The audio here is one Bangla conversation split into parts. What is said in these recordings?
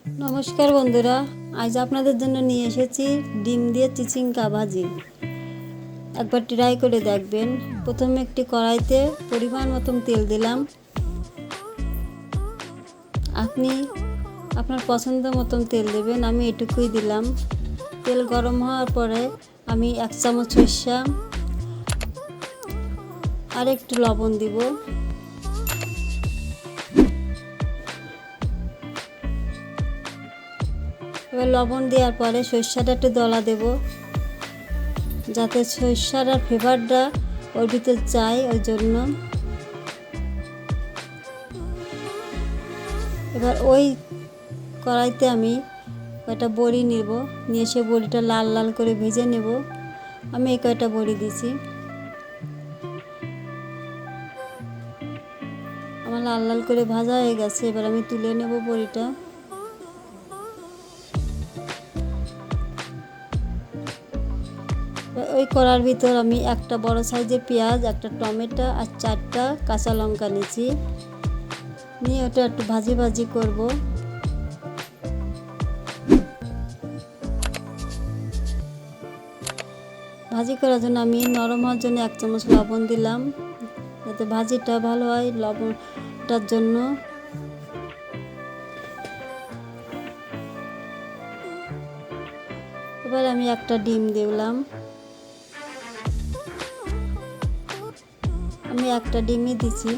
নমস্কার বন্ধুরা, আজ আপনাদের জন্য নিয়ে এসেছি ডিম দিয়ে চিচিঙ্গা ভাজি। একবার ট্রাই করে দেখবেন। প্রথমে একটি কড়াইতে পরিমাণ মতন তেল দিলাম। আপনি আপনার পছন্দ মতন তেল দেবেন, আমি এটুকুই দিলাম। তেল গরম হওয়ার পরে আমি 1 চামচ সরষা আর একটু লবণ দিব। এবার লবণ দেওয়ার পরে সরষাটা একটু দলা দেব, যাতে সরষার আর ফ্লেভারটা ওর ভিতর যায়, ওই জন্য। এবার ওই কড়াইতে আমি কয়টা বড়ি নেব, নিয়ে সে বড়িটা লাল লাল করে ভেজে নেব। আমি এই কয়টা বড়ি দিছি। আমার লাল লাল করে ভাজা হয়ে গেছে, এবার আমি তুলে নেব বড়িটা। ওই কড়ার ভিতর আমি একটা বড় সাইজের পেঁয়াজ, একটা টমেটো আর 4টা কাঁচা লঙ্কা নিয়েছি। নিয়ে ওটা একটু ভাজি ভাজি করব। ভাজি করার জন্য আমি নরম হওয়ার জন্য 1 চামচ লবণ দিলাম, যাতে ভাজিটা ভালো হয় লবণটার জন্য। এবার আমি একটা ডিম দিলাম। আমি একটা ডিমই দিছি।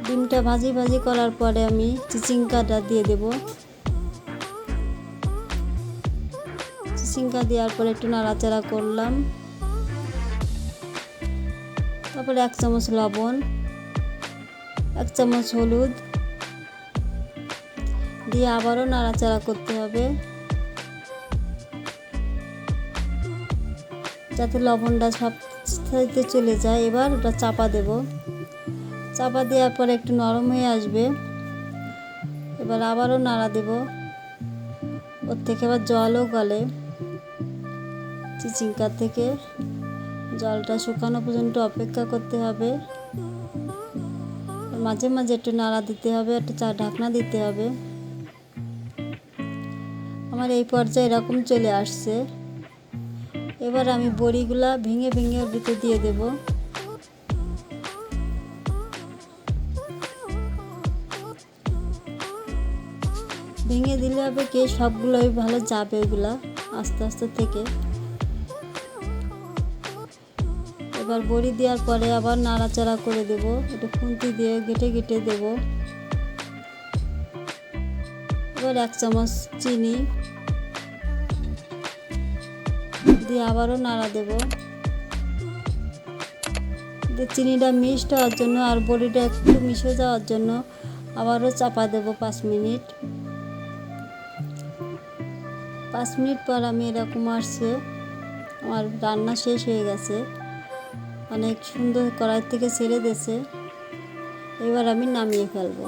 ডিমটা ভাজি ভাজি করার পরে আমি চিচিঙ্গাটা দিয়ে দেব। চিচিঙ্গা দেওয়ার পরে একটু নাড়াচাড়া করলাম। তারপরে 1 চামচ লবণ, 1 চামচ হলুদ দিয়ে আবারও নাড়াচাড়া করতে হবে, যাতে লবণটা সব সাইডে চলে যায়। এবার ওটা চাপা দেব। চাপা দেওয়ার পরে একটু নরম হয়ে আসবে। এবার আবারও নাড়া দেব। ওর থেকে আবার জলও গলে, চিচিঙ্গা থেকে জলটা শুকানো পর্যন্ত অপেক্ষা করতে হবে। মাঝে মাঝে একটু নাড়া দিতে হবে, একটু ঢাকনা দিতে হবে। আমার এই পর্যায়ে এরকম চলে আসছে। এবার আমি বড়িগুলা ভেঙে ভেঙে ওর ভিতরে দিয়ে দেব। ভেঙে দিলে হবে কি, সবগুলোই ভালো যাবে, ওইগুলা আস্তে আস্তে থেকে। এবার বড়ি দেওয়ার পরে আবার নাড়াচাড়া করে দেব, একটু খুন্তি দিয়ে ঘেটে ঘেটে দেব। এবার 1 চামচ চিনি দিয়ে আবারও নাড়া দেব। চিনিটা মিক্সড হওয়ার জন্য আর বড়িটা একটু মিশে যাওয়ার জন্য আবারও চাপা দেব 5 মিনিট। 5 মিনিট পর আমি এরকম আসছে, আমার রান্না শেষ হয়ে গেছে। অনেক সুন্দর কড়াই থেকে ছেড়ে দিয়েছে। এবার আমি নামিয়ে ফেলবো।